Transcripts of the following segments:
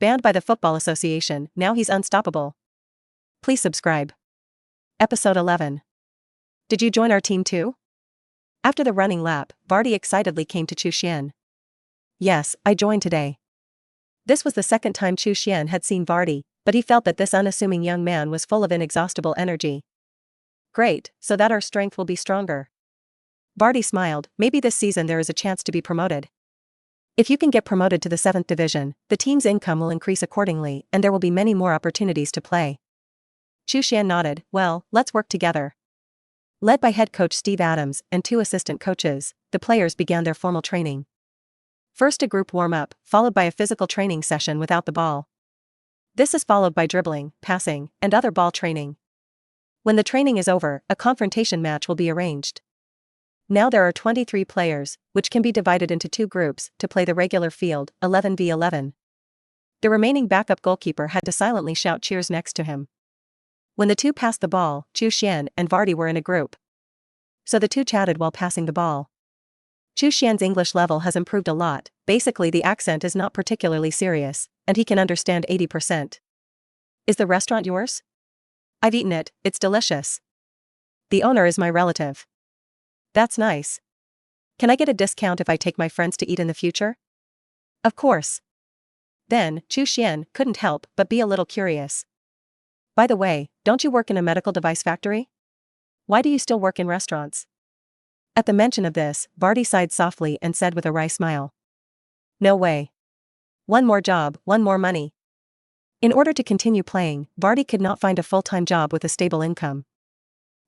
banned by the Football Association, now he's unstoppable. Please subscribe. Episode 11. Did you join our team too? After the running lap, Vardy excitedly came to Chu Xuan. Yes, I joined today. This was the second time Chu Xuan had seen Vardy, but he felt that this unassuming young man was full of inexhaustible energy. Great, so that our strength will be stronger. Vardy smiled. Maybe this season there is a chance to be promoted. If you can get promoted to the 7th division, the team's income will increase accordingly and there will be many more opportunities to play. Chu Xuan nodded. Well, let's work together. Led by head coach Steve Adams and 2 assistant coaches, the players began their formal training. First a group warm-up, followed by a physical training session without the ball. This is followed by dribbling, passing, and other ball training. When the training is over, a confrontation match will be arranged. Now there are 23 players, which can be divided into 2 groups, to play the regular field, 11v11. The remaining backup goalkeeper had to silently shout cheers next to him. When the two passed the ball, Chu Xuan and Vardy were in a group. So the two chatted while passing the ball. Chu Xuan's English level has improved a lot, basically the accent is not particularly serious, and he can understand 80%. Is the restaurant yours? I've eaten it, it's delicious. The owner is my relative. That's nice. Can I get a discount if I take my friends to eat in the future? Of course. Then, Chu Xuan couldn't help but be a little curious. By the way, don't you work in a medical device factory? Why do you still work in restaurants? At the mention of this, Vardy sighed softly and said with a wry smile. No way. One more job, one more money. In order to continue playing, Vardy could not find a full-time job with a stable income.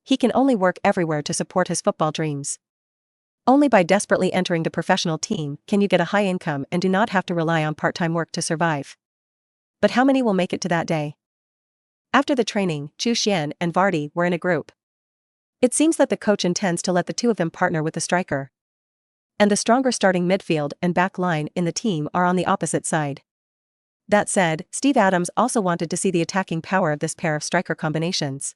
He can only work everywhere to support his football dreams. Only by desperately entering the professional team can you get a high income and do not have to rely on part-time work to survive. But how many will make it to that day? After the training, Chu Xuan and Vardy were in a group. It seems that the coach intends to let the two of them partner with the striker. And the stronger starting midfield and back line in the team are on the opposite side. That said, Steve Adams also wanted to see the attacking power of this pair of striker combinations.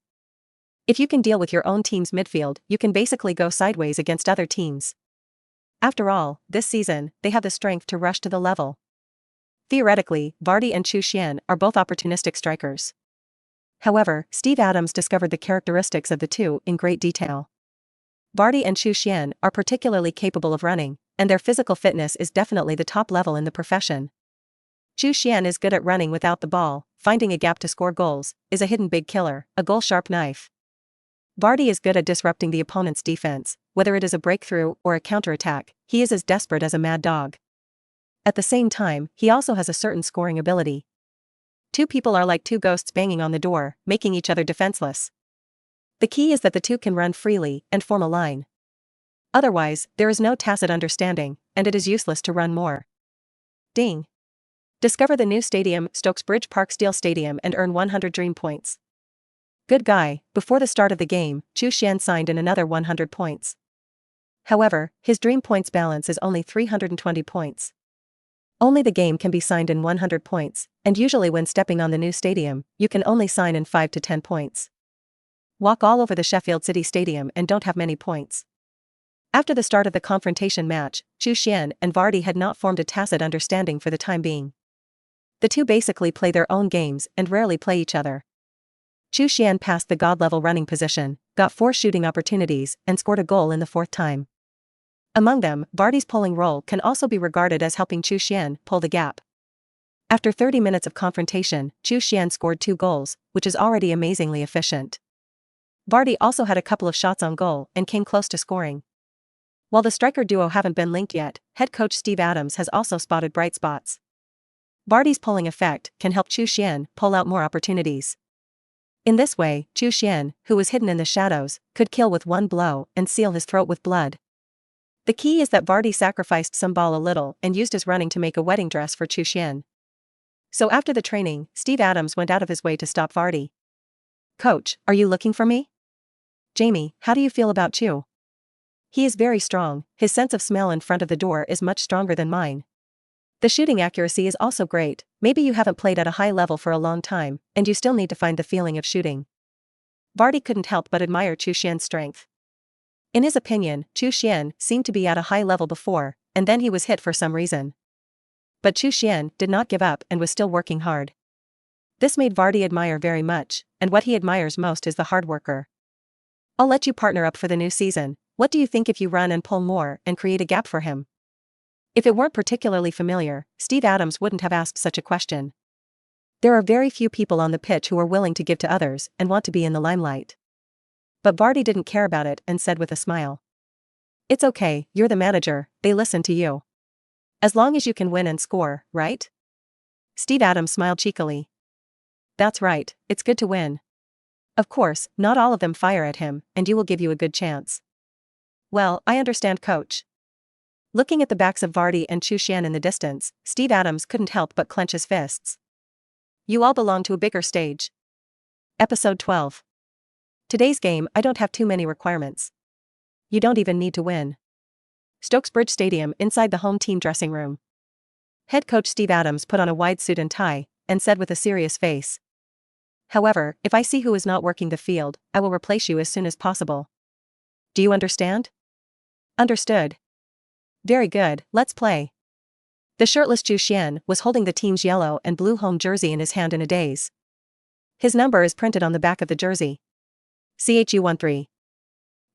If you can deal with your own team's midfield, you can basically go sideways against other teams. After all, this season, they have the strength to rush to the level. Theoretically, Vardy and Chu Xuan are both opportunistic strikers. However, Steve Adams discovered the characteristics of the two in great detail. Vardy and Chu Xuan are particularly capable of running, and their physical fitness is definitely the top level in the profession. Chu Xuan is good at running without the ball, finding a gap to score goals, is a hidden big killer, a goal-sharp knife. Vardy is good at disrupting the opponent's defense, whether it is a breakthrough or a counterattack, he is as desperate as a mad dog. At the same time, he also has a certain scoring ability. Two people are like two ghosts banging on the door, making each other defenseless. The key is that the two can run freely and form a line. Otherwise, there is no tacit understanding, and it is useless to run more. Ding! Discover the new stadium, Stokes Bridge Park Steel Stadium, and earn 100 dream points. Good guy. Before the start of the game, Chu Xuan signed in another 100 points. However, his dream points balance is only 320 points. Only the game can be signed in 100 points, and usually when stepping on the new stadium, you can only sign in 5 to 10 points. Walk all over the Sheffield City Stadium and don't have many points. After the start of the confrontation match, Chu Xuan and Vardy had not formed a tacit understanding for the time being. The two basically play their own games and rarely play each other. Chu Xuan passed the god-level running position, got 4 shooting opportunities, and scored a goal in the 4th time. Among them, Vardy's pulling role can also be regarded as helping Chu Xuan pull the gap. After 30 minutes of confrontation, Chu Xuan scored 2 goals, which is already amazingly efficient. Vardy also had a couple of shots on goal and came close to scoring. While the striker duo haven't been linked yet, head coach Steve Adams has also spotted bright spots. Vardy's pulling effect can help Chu Xuan pull out more opportunities. In this way, Chu Xuan, who was hidden in the shadows, could kill with one blow and seal his throat with blood. The key is that Vardy sacrificed some ball a little and used his running to make a wedding dress for Chu Xuan. So after the training, Steve Adams went out of his way to stop Vardy. Coach, are you looking for me? Jamie, how do you feel about Chu? He is very strong, his sense of smell in front of the door is much stronger than mine. The shooting accuracy is also great, maybe you haven't played at a high level for a long time, and you still need to find the feeling of shooting. Vardy couldn't help but admire Chu Xuan's strength. In his opinion, Chu Xuan seemed to be at a high level before, and then he was hit for some reason. But Chu Xuan did not give up and was still working hard. This made Vardy admire very much, and what he admires most is the hard worker. I'll let you partner up for the new season. What do you think if you run and pull more and create a gap for him? If it weren't particularly familiar, Steve Adams wouldn't have asked such a question. There are very few people on the pitch who are willing to give to others and want to be in the limelight. But Vardy didn't care about it and said with a smile, "It's okay, you're the manager, they listen to you. As long as you can win and score, right?" Steve Adams smiled cheekily. "That's right, it's good to win. Of course, not all of them fire at him, and you will give you a good chance." "Well, I understand, coach." Looking at the backs of Vardy and Chu Xuan in the distance, Steve Adams couldn't help but clench his fists. You all belong to a bigger stage. Episode 12. Today's game, I don't have too many requirements. You don't even need to win. Stokes Bridge Stadium inside the home team dressing room. Head coach Steve Adams put on a wide suit and tie, and said with a serious face, "However, if I see who is not working the field, I will replace you as soon as possible. Do you understand?" "Understood." "Very good, let's play." The shirtless Chu Xuan was holding the team's yellow and blue home jersey in his hand in a daze. His number is printed on the back of the jersey. CHU13.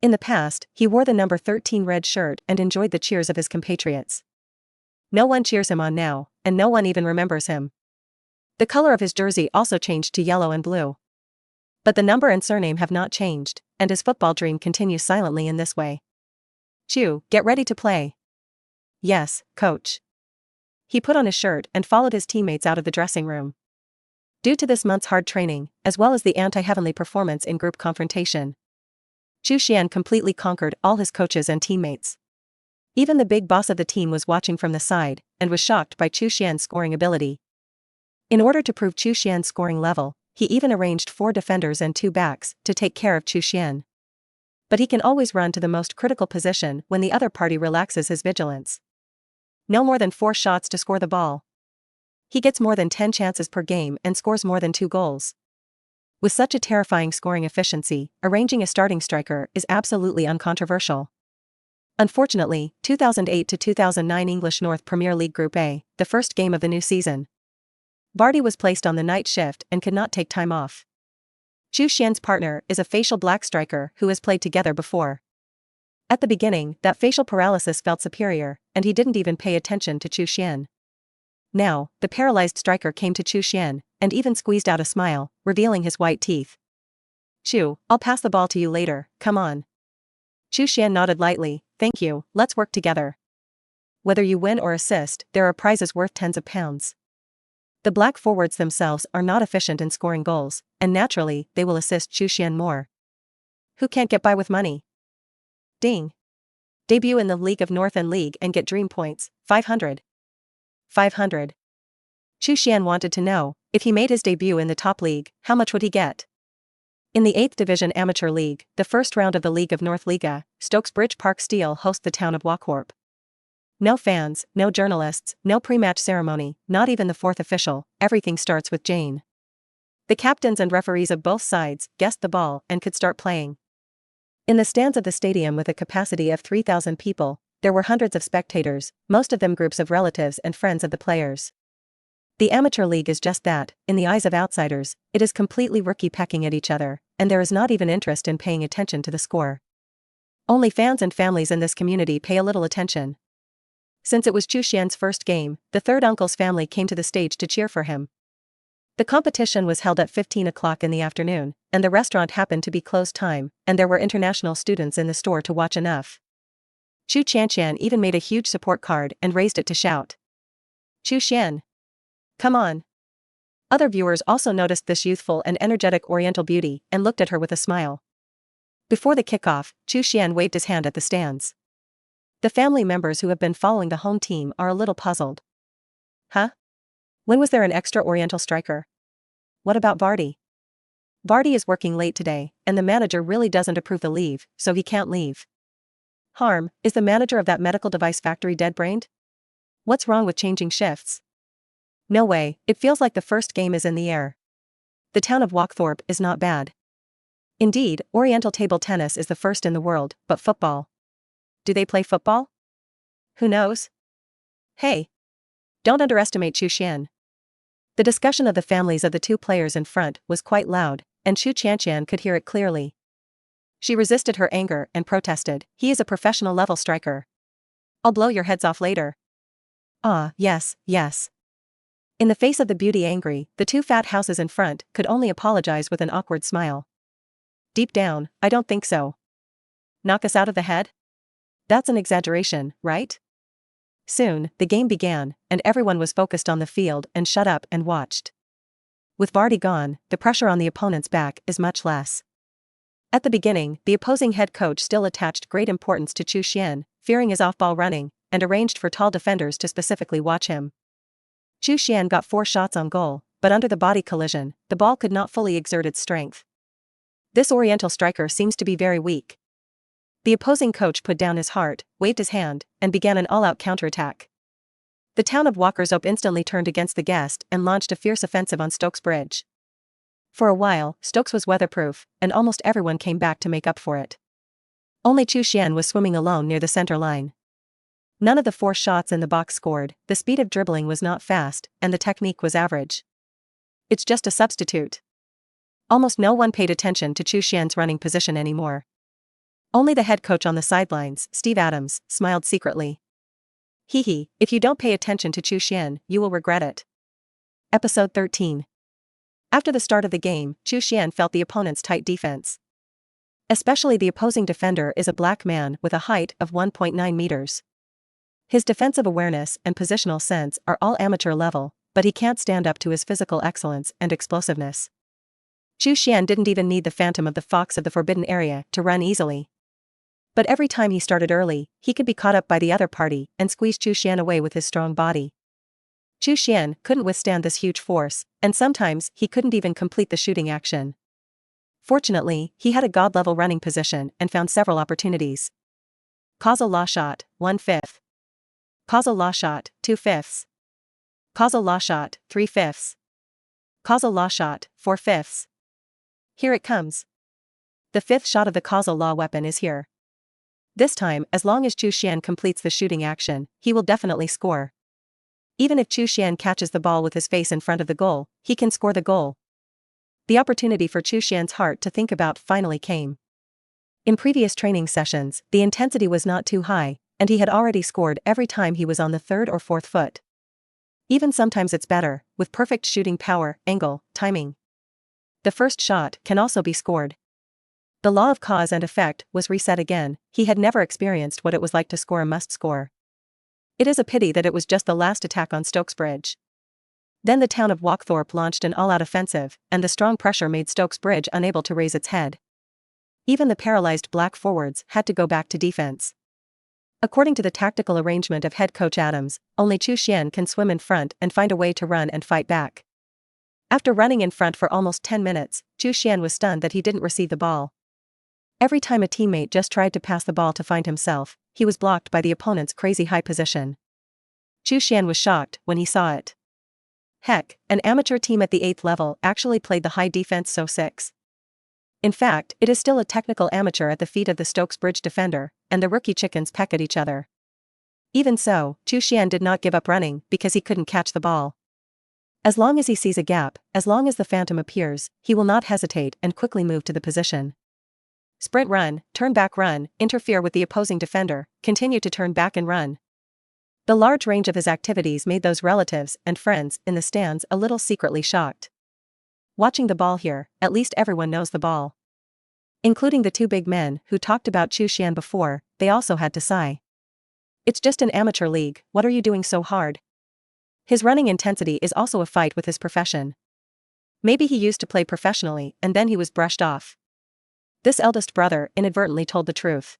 In the past, he wore the number 13 red shirt and enjoyed the cheers of his compatriots. No one cheers him on now, and no one even remembers him. The color of his jersey also changed to yellow and blue. But the number and surname have not changed, and his football dream continues silently in this way. "Chu, get ready to play." "Yes, coach." He put on his shirt and followed his teammates out of the dressing room. Due to this month's hard training, as well as the anti-heavenly performance in group confrontation, Chu Xuan completely conquered all his coaches and teammates. Even the big boss of the team was watching from the side, and was shocked by Chu Xuan's scoring ability. In order to prove Chu Xuan's scoring level, he even arranged 4 defenders and 2 backs to take care of Chu Xuan. But he can always run to the most critical position when the other party relaxes his vigilance. No more than 4 shots to score the ball. He gets more than 10 chances per game and scores more than 2 goals. With such a terrifying scoring efficiency, arranging a starting striker is absolutely uncontroversial. Unfortunately, 2008 to 2009 English North Premier League Group A, the first game of the new season, Vardy was placed on the night shift and could not take time off. Chu Xuan's partner is a facial black striker who has played together before. At the beginning, that facial paralysis felt superior, and he didn't even pay attention to Chu Xuan. Now, the paralyzed striker came to Chu Xuan, and even squeezed out a smile, revealing his white teeth. "Chu, I'll pass the ball to you later, come on." Chu Xuan nodded lightly, "Thank you, let's work together. Whether you win or assist, there are prizes worth tens of pounds." The black forwards themselves are not efficient in scoring goals, and naturally, they will assist Chu Xuan more. Who can't get by with money? Ding. Debut in the League of North and League and get dream points, 500. 500. Chu Xuan wanted to know, if he made his debut in the top league, how much would he get? In the 8th Division Amateur League, the first round of the League of North Liga, Stokes Bridge Park Steel host the town of Wakorp. No fans, no journalists, no pre-match ceremony, not even the 4th official, everything starts with Jane. The captains and referees of both sides guessed the ball and could start playing. In the stands of the stadium with a capacity of 3,000 people, there were hundreds of spectators, most of them groups of relatives and friends of the players. The amateur league is just that, in the eyes of outsiders, it is completely rookie pecking at each other, and there is not even interest in paying attention to the score. Only fans and families in this community pay a little attention. Since it was Chu Xuan's first game, the third uncle's family came to the stage to cheer for him. The competition was held at 15 o'clock in the afternoon, and the restaurant happened to be closed time, and there were international students in the store to watch enough. Chu Xuan even made a huge support card and raised it to shout, "Chu Xuan! Come on!" Other viewers also noticed this youthful and energetic Oriental beauty and looked at her with a smile. Before the kickoff, Chu Xuan waved his hand at the stands. The family members who have been following the home team are a little puzzled. Huh? When was there an extra Oriental striker? What about Vardy? Vardy is working late today, and the manager really doesn't approve the leave, so he can't leave. Harm, is the manager of that medical device factory dead-brained? What's wrong with changing shifts? No way, it feels like the first game is in the air. The town of Wakorp is not bad. Indeed, Oriental table tennis is the first in the world, but football. Do they play football? Who knows? Hey! Don't underestimate Chu Xuan. The discussion of the families of the two players in front was quite loud, and Chu Xuan could hear it clearly. She resisted her anger and protested, "He is a professional level striker. I'll blow your heads off later." "Ah, yes, yes." In the face of the beauty angry, the two fat houses in front could only apologize with an awkward smile. "Deep down, I don't think so. Knock us out of the head? That's an exaggeration, right?" Soon, the game began, and everyone was focused on the field and shut up and watched. With Vardy gone, the pressure on the opponent's back is much less. At the beginning, the opposing head coach still attached great importance to Chu Xuan, fearing his off-ball running, and arranged for tall defenders to specifically watch him. Chu Xuan got 4 shots on goal, but under the body collision, the ball could not fully exert its strength. This Oriental striker seems to be very weak. The opposing coach put down his heart, waved his hand, and began an all-out counterattack. The town of Walkershope instantly turned against the guest and launched a fierce offensive on Stokes Bridge. For a while, Stokes was weatherproof, and almost everyone came back to make up for it. Only Chu Xuan was swimming alone near the center line. None of the 4 shots in the box scored, the speed of dribbling was not fast, and the technique was average. It's just a substitute. Almost no one paid attention to Chu Xuan's running position anymore. Only the head coach on the sidelines, Steve Adams, smiled secretly. "Hee, if you don't pay attention to Chu Xuan, you will regret it." Episode 13. After the start of the game, Chu Xuan felt the opponent's tight defense. Especially the opposing defender is a black man with a height of 1.9 meters. His defensive awareness and positional sense are all amateur level, but he can't stand up to his physical excellence and explosiveness. Chu Xuan didn't even need the phantom of the fox of the forbidden area to run easily. But every time he started early, he could be caught up by the other party and squeeze Chu Xuan away with his strong body. Chu Xuan couldn't withstand this huge force, and sometimes he couldn't even complete the shooting action. Fortunately, he had a god-level running position and found several opportunities. Causal law shot, 1/5. Causal law shot, 2/5. Causal law shot, 3/5. Causal law shot, 4/5. Here it comes. The 5th shot of the causal law weapon is here. This time, as long as Chu Xuan completes the shooting action, he will definitely score. Even if Chu Xuan catches the ball with his face in front of the goal, he can score the goal. The opportunity for Chu Xuan's heart to think about finally came. In previous training sessions, the intensity was not too high, and he had already scored every time he was on the 3rd or 4th foot. Even sometimes it's better, with perfect shooting power, angle, timing. The first shot can also be scored. The law of cause and effect was reset again. He had never experienced what it was like to score a must-score. It is a pity that it was just the last attack on Stokes Bridge. Then the town of Walkthorpe launched an all-out offensive, and the strong pressure made Stokes Bridge unable to raise its head. Even the paralyzed black forwards had to go back to defense. According to the tactical arrangement of head coach Adams, only Chu Xuan can swim in front and find a way to run and fight back. After running in front for almost 10 minutes, Chu Xuan was stunned that he didn't receive the ball. Every time a teammate just tried to pass the ball to find himself, he was blocked by the opponent's crazy high position. Chu Xuan was shocked when he saw it. Heck, an amateur team at the 8th level actually played the high defense so 6. In fact, it is still a technical amateur at the feet of the Stokes Bridge defender, and the rookie chickens peck at each other. Even so, Chu Xuan did not give up running because he couldn't catch the ball. As long as he sees a gap, as long as the phantom appears, he will not hesitate and quickly move to the position. Sprint run, turn back run, interfere with the opposing defender, continue to turn back and run. The large range of his activities made those relatives and friends in the stands a little secretly shocked. Watching the ball here, at least everyone knows the ball. Including the 2 big men who talked about Chu Xuan before, they also had to sigh. It's just an amateur league, what are you doing so hard? His running intensity is also a fight with his profession. Maybe he used to play professionally and then he was brushed off. This eldest brother inadvertently told the truth.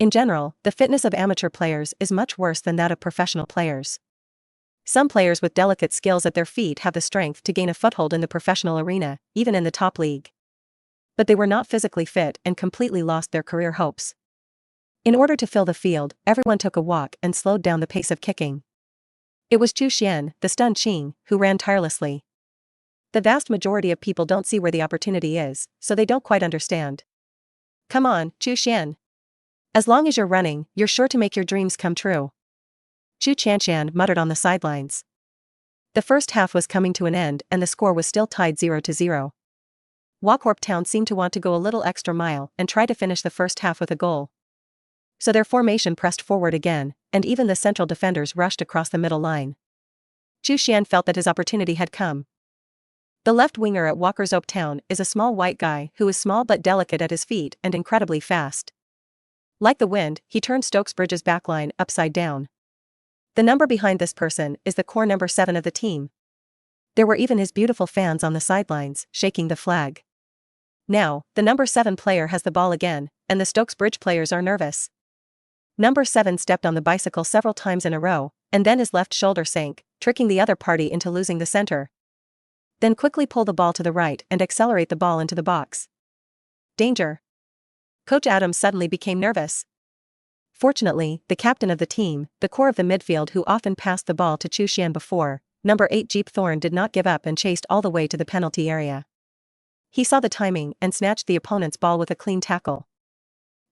In general, the fitness of amateur players is much worse than that of professional players. Some players with delicate skills at their feet have the strength to gain a foothold in the professional arena, even in the top league. But they were not physically fit and completely lost their career hopes. In order to fill the field, everyone took a walk and slowed down the pace of kicking. It was Chu Xuan, the stunned Qing, who ran tirelessly. The vast majority of people don't see where the opportunity is, so they don't quite understand. Come on, Chu Xuan. As long as you're running, you're sure to make your dreams come true. Chu Xuan muttered on the sidelines. The first half was coming to an end and the score was still tied 0-0. Wakorp Town seemed to want to go a little extra mile and try to finish the first half with a goal. So their formation pressed forward again, and even the central defenders rushed across the middle line. Chu Xuan felt that his opportunity had come. The left winger at Wakorp Town is a small white guy who is small but delicate at his feet and incredibly fast. Like the wind, he turned Stokesbridge's backline upside down. The number behind this person is the core number 7 of the team. There were even his beautiful fans on the sidelines, shaking the flag. Now, the number 7 player has the ball again, and the Stokesbridge players are nervous. Number 7 stepped on the bicycle several times in a row, and then his left shoulder sank, tricking the other party into losing the center. Then quickly pull the ball to the right and accelerate the ball into the box. Danger! Coach Adams suddenly became nervous. Fortunately, the captain of the team, the core of the midfield who often passed the ball to Chu Xuan before, number 8 Jeep Thorne did not give up and chased all the way to the penalty area. He saw the timing and snatched the opponent's ball with a clean tackle.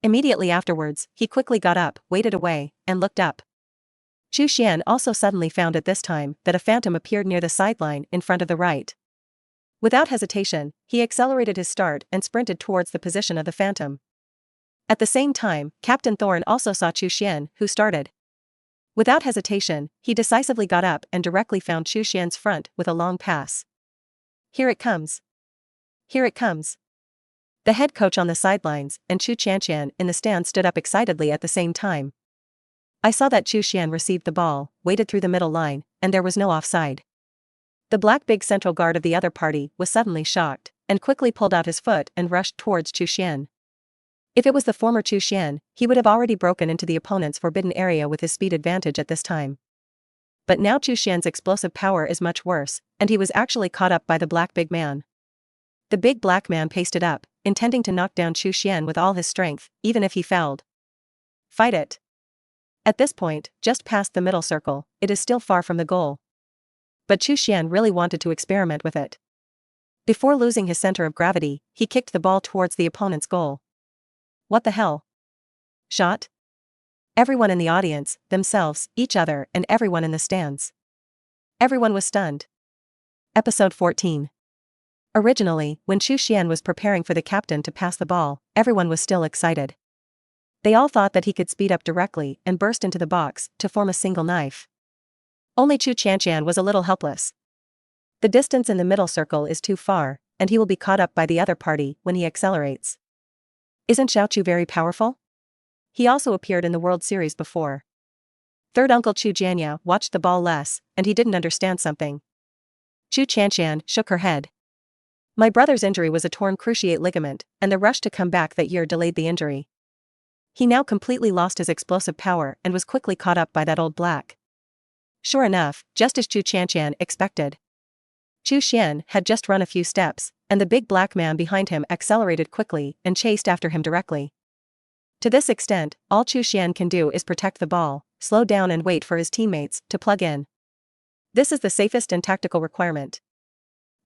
Immediately afterwards, he quickly got up, waited away, and looked up. Chu Xuan also suddenly found at this time that a phantom appeared near the sideline in front of the right. Without hesitation, he accelerated his start and sprinted towards the position of the phantom. At the same time, Captain Thorne also saw Chu Xuan, who started. Without hesitation, he decisively got up and directly found Chu Xuan's front with a long pass. Here it comes. Here it comes. The head coach on the sidelines and Chu Xuan in the stand stood up excitedly at the same time. I saw that Chu Xuan received the ball, waded through the middle line, and there was no offside. The black big central guard of the other party was suddenly shocked, and quickly pulled out his foot and rushed towards Chu Xuan. If it was the former Chu Xuan, he would have already broken into the opponent's forbidden area with his speed advantage at this time. But now Chu Xuan's explosive power is much worse, and he was actually caught up by the black big man. The big black man pasted up, intending to knock down Chu Xuan with all his strength, even if he fouled. Fight it. At this point, just past the middle circle, it is still far from the goal. But Chu Xuan really wanted to experiment with it. Before losing his center of gravity, he kicked the ball towards the opponent's goal. What the hell? Shot? Everyone in the audience, themselves, each other, and everyone in the stands. Everyone was stunned. Episode 14. Originally, when Chu Xuan was preparing for the captain to pass the ball, everyone was still excited. They all thought that he could speed up directly and burst into the box to form a single knife. Only Chu Xuan was a little helpless. The distance in the middle circle is too far, and he will be caught up by the other party when he accelerates. Isn't Xiao Chu very powerful? He also appeared in the World Series before. Third Uncle Chu Jianya watched the ball less, and he didn't understand something. Chu Xuan shook her head. My brother's injury was a torn cruciate ligament, and the rush to come back that year delayed the injury. He now completely lost his explosive power and was quickly caught up by that old black. Sure enough, just as Chu Xuan expected. Chu Xuan had just run a few steps, and the big black man behind him accelerated quickly and chased after him directly. To this extent, all Chu Xuan can do is protect the ball, slow down and wait for his teammates to plug in. This is the safest and tactical requirement.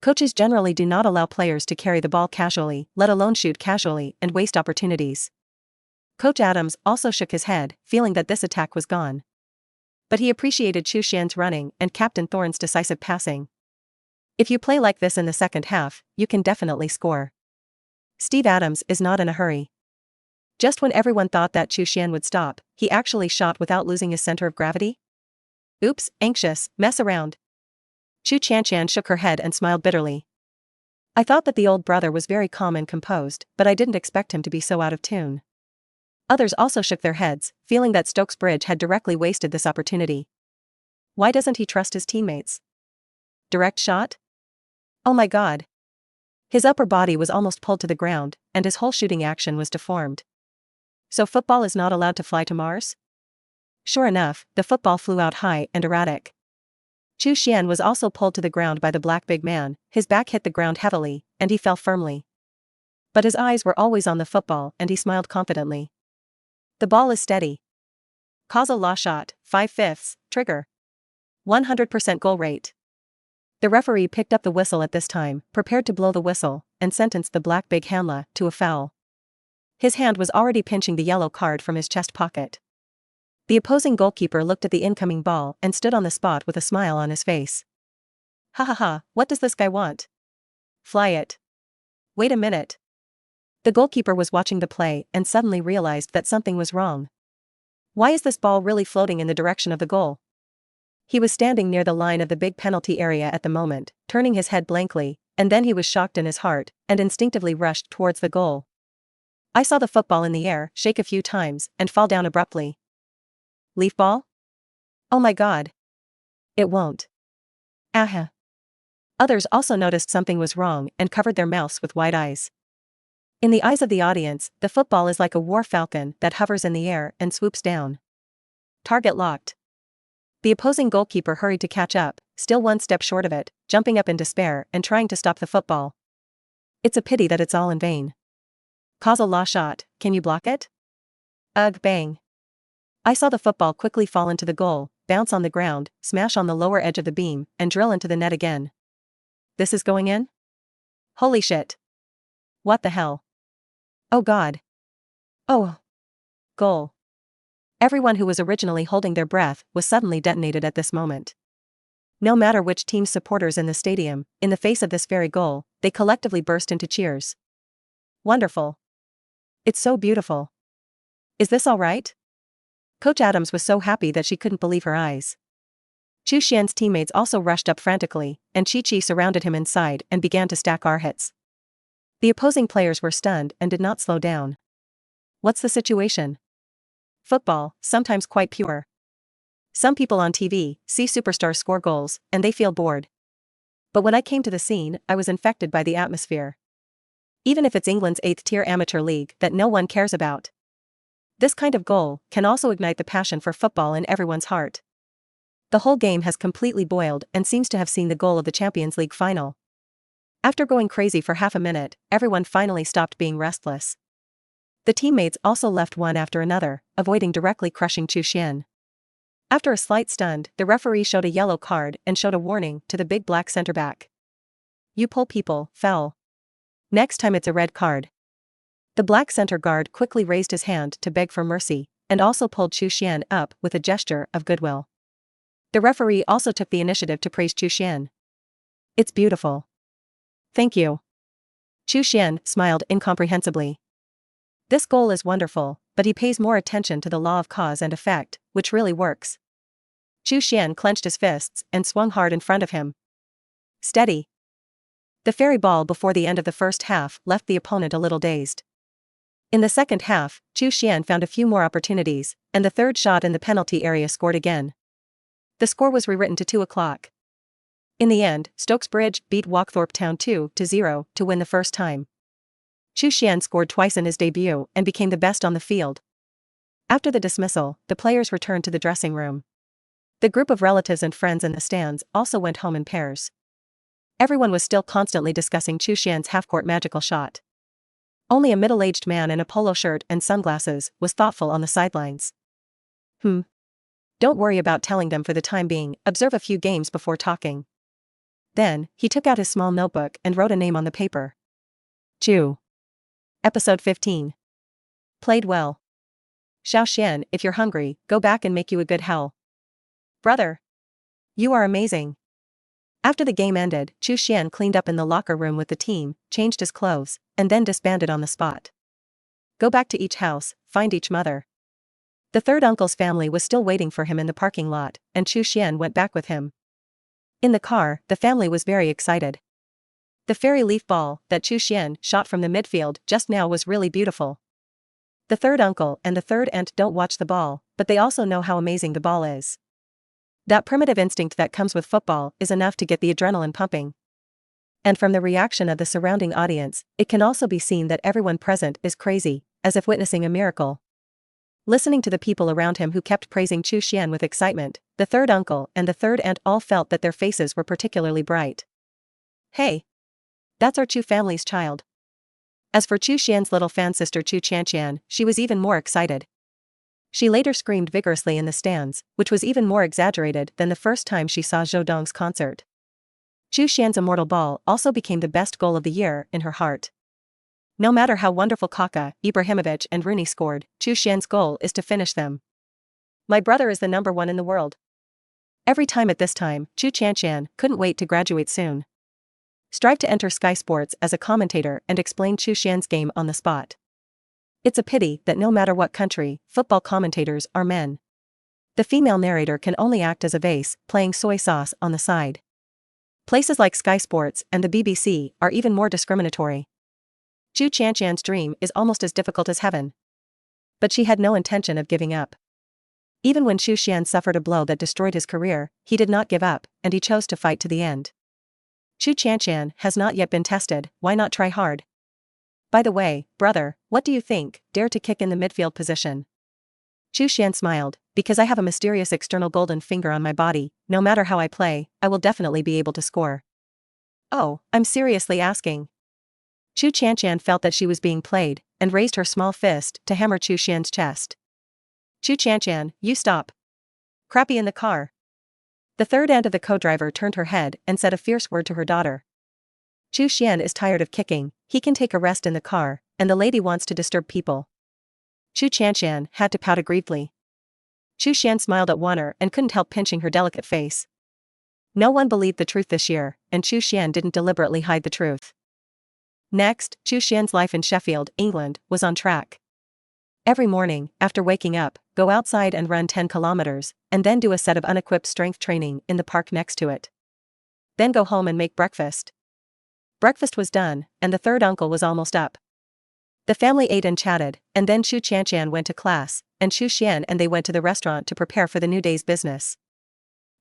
Coaches generally do not allow players to carry the ball casually, let alone shoot casually, and waste opportunities. Coach Adams also shook his head, feeling that this attack was gone. But he appreciated Chu Xuan's running and Captain Thorne's decisive passing. If you play like this in the second half, you can definitely score. Steve Adams is not in a hurry. Just when everyone thought that Chu Xuan would stop, he actually shot without losing his center of gravity. Oops, anxious, mess around. Chu Xuan shook her head and smiled bitterly. I thought that the old brother was very calm and composed, but I didn't expect him to be so out of tune. Others also shook their heads, feeling that Stokesbridge had directly wasted this opportunity. Why doesn't he trust his teammates? Direct shot? Oh my god. His upper body was almost pulled to the ground, and his whole shooting action was deformed. So football is not allowed to fly to Mars? Sure enough, the football flew out high and erratic. Chu Xuan was also pulled to the ground by the black big man, his back hit the ground heavily, and he fell firmly. But his eyes were always on the football and he smiled confidently. The ball is steady. Causal law shot, 5/5, trigger. 100% goal rate. The referee picked up the whistle at this time, prepared to blow the whistle, and sentenced the black big Hanla to a foul. His hand was already pinching the yellow card from his chest pocket. The opposing goalkeeper looked at the incoming ball and stood on the spot with a smile on his face. Ha ha ha, what does this guy want? Fly it. Wait a minute. The goalkeeper was watching the play and suddenly realized that something was wrong. Why is this ball really floating in the direction of the goal? He was standing near the line of the big penalty area at the moment, turning his head blankly, and then he was shocked in his heart and instinctively rushed towards the goal. I saw the football in the air shake a few times and fall down abruptly. Leaf ball? Oh my god. It won't. Aha. Others also noticed something was wrong and covered their mouths with wide eyes. In the eyes of the audience, the football is like a war falcon that hovers in the air and swoops down. Target locked. The opposing goalkeeper hurried to catch up, still one step short of it, jumping up in despair and trying to stop the football. It's a pity that it's all in vain. Cause a law shot, can you block it? Ugh, bang. I saw the football quickly fall into the goal, bounce on the ground, smash on the lower edge of the beam, and drill into the net again. This is going in? Holy shit. What the hell? Oh god. Oh. Goal. Everyone who was originally holding their breath was suddenly detonated at this moment. No matter which team's supporters in the stadium, in the face of this very goal, they collectively burst into cheers. Wonderful. It's so beautiful. Is this all right? Coach Adams was so happy that she couldn't believe her eyes. Chu Xuan's teammates also rushed up frantically, and Chi surrounded him inside and began to stack our hits. The opposing players were stunned and did not slow down. What's the situation? Football, sometimes quite pure. Some people on TV see superstars score goals, and they feel bored. But when I came to the scene, I was infected by the atmosphere. Even if it's England's 8th-tier amateur league that no one cares about. This kind of goal can also ignite the passion for football in everyone's heart. The whole game has completely boiled and seems to have seen the goal of the Champions League final. After going crazy for half a minute, everyone finally stopped being restless. The teammates also left one after another, avoiding directly crushing Chu Xuan. After a slight stun, the referee showed a yellow card and showed a warning to the big black center back. You pull people, foul. Next time it's a red card. The black center guard quickly raised his hand to beg for mercy, and also pulled Chu Xuan up with a gesture of goodwill. The referee also took the initiative to praise Chu Xuan. It's beautiful. Thank you. Chu Xuan smiled incomprehensibly. This goal is wonderful, but he pays more attention to the law of cause and effect, which really works. Chu Xuan clenched his fists and swung hard in front of him. Steady. The fairy ball before the end of the first half left the opponent a little dazed. In the second half, Chu Xuan found a few more opportunities, and the third shot in the penalty area scored again. The score was rewritten to 2:00. In the end, Stokesbridge beat Walkthorpe Town 2-0 to win the first time. Chu Xuan scored twice in his debut and became the best on the field. After the dismissal, the players returned to the dressing room. The group of relatives and friends in the stands also went home in pairs. Everyone was still constantly discussing Chu Xuan's half-court magical shot. Only a middle-aged man in a polo shirt and sunglasses was thoughtful on the sidelines. Don't worry about telling them for the time being, observe a few games before talking. Then, he took out his small notebook and wrote a name on the paper. Chu. Episode 15. Played well. Xiao Xian, if you're hungry, go back and make you a good hell. Brother. You are amazing. After the game ended, Chu Xuan cleaned up in the locker room with the team, changed his clothes, and then disbanded on the spot. Go back to each house, find each mother. The third uncle's family was still waiting for him in the parking lot, and Chu Xuan went back with him. In the car, the family was very excited. The fairy leaf ball that Chu Xuan shot from the midfield just now was really beautiful. The third uncle and the third aunt don't watch the ball, but they also know how amazing the ball is. That primitive instinct that comes with football is enough to get the adrenaline pumping. And from the reaction of the surrounding audience, it can also be seen that everyone present is crazy, as if witnessing a miracle. Listening to the people around him who kept praising Chu Xuan with excitement, the third uncle and the third aunt all felt that their faces were particularly bright. Hey! That's our Chu family's child. As for Chu Xuan's little fan sister Chu Chanqian, she was even more excited. She later screamed vigorously in the stands, which was even more exaggerated than the first time she saw Zhou Dong's concert. Chu Xuan's immortal ball also became the best goal of the year in her heart. No matter how wonderful Kaka, Ibrahimovic and Rooney scored, Chu Xuan's goal is to finish them. My brother is the #1 in the world. Every time at this time, Chu Xuan couldn't wait to graduate soon. Strive to enter Sky Sports as a commentator and explain Chu Xuan's game on the spot. It's a pity that no matter what country, football commentators are men. The female narrator can only act as a vase, playing soy sauce on the side. Places like Sky Sports and the BBC are even more discriminatory. Chu Xuan's dream is almost as difficult as heaven. But she had no intention of giving up. Even when Chu Xuan suffered a blow that destroyed his career, he did not give up, and he chose to fight to the end. Chu Xuan has not yet been tested, why not try hard? By the way, brother, what do you think? Dare to kick in the midfield position? Chu Xuan smiled, because I have a mysterious external golden finger on my body, no matter how I play, I will definitely be able to score. Oh, I'm seriously asking. Chu Xuan felt that she was being played, and raised her small fist to hammer Chu Xuan's chest. Chu Xuan, you stop. Crappy in the car. The third aunt of the co-driver turned her head and said a fierce word to her daughter. Chu Xuan is tired of kicking, he can take a rest in the car, and the lady wants to disturb people. Chu Xuan had to pout aggrievedly. Chu Xuan smiled at Warner and couldn't help pinching her delicate face. No one believed the truth this year, and Chu Xuan didn't deliberately hide the truth. Next, Chu Xuan's life in Sheffield, England, was on track. Every morning, after waking up, go outside and run 10 kilometers, and then do a set of unequipped strength training in the park next to it. Then go home and make breakfast. Breakfast was done, and the third uncle was almost up. The family ate and chatted, and then Chu Xuan went to class, and Chu Xuan and they went to the restaurant to prepare for the new day's business.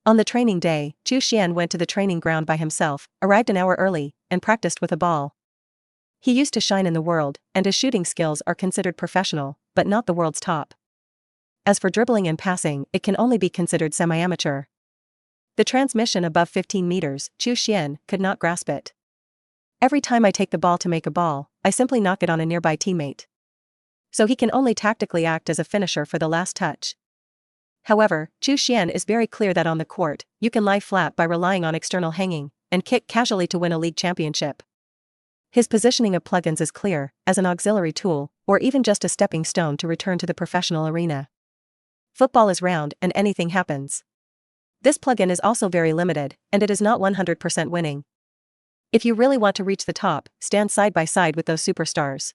On the training day, Chu Xuan went to the training ground by himself, arrived an hour early, and practiced with a ball. He used to shine in the world, and his shooting skills are considered professional, but not the world's top. As for dribbling and passing, it can only be considered semi-amateur. The transmission above 15 meters, Chu Xuan could not grasp it. Every time I take the ball to make a ball, I simply knock it on a nearby teammate. So he can only tactically act as a finisher for the last touch. However, Chu Xuan is very clear that on the court, you can lie flat by relying on external hanging, and kick casually to win a league championship. His positioning of plugins is clear, as an auxiliary tool, or even just a stepping stone to return to the professional arena. Football is round and anything happens. This plugin is also very limited, and it is not 100% winning. If you really want to reach the top, stand side by side with those superstars.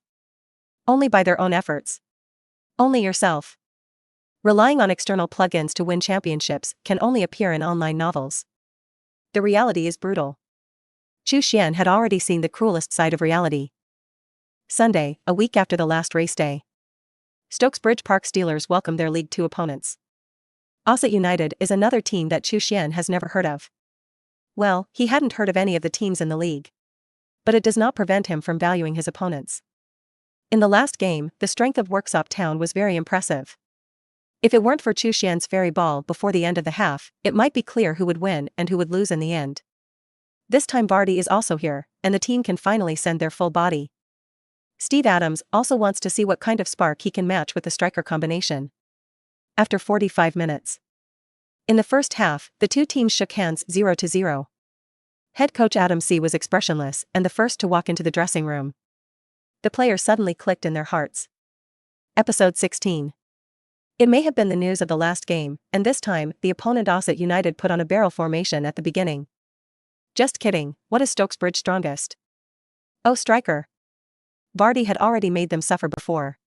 Only by their own efforts. Only yourself. Relying on external plugins to win championships can only appear in online novels. The reality is brutal. Chu Xuan had already seen the cruelest side of reality. Sunday, a week after the last race day. Stokes Bridge Park Steelers welcomed their League Two opponents. Ossett United is another team that Chu Xuan has never heard of. Well, he hadn't heard of any of the teams in the league. But it does not prevent him from valuing his opponents. In the last game, the strength of Worksop Town was very impressive. If it weren't for Chu Xuan's fairy ball before the end of the half, it might be clear who would win and who would lose in the end. This time Vardy is also here, and the team can finally send their full body. Steve Adams also wants to see what kind of spark he can match with the striker combination. After 45 minutes. In the first half, the two teams shook hands 0-0. Head coach Adam C. was expressionless and the first to walk into the dressing room. The players suddenly clicked in their hearts. Episode 16. It may have been the news of the last game, and this time, the opponent Ossett United put on a barrel formation at the beginning. Just kidding, what is Stokes Bridge strongest? Oh, striker. Vardy had already made them suffer before.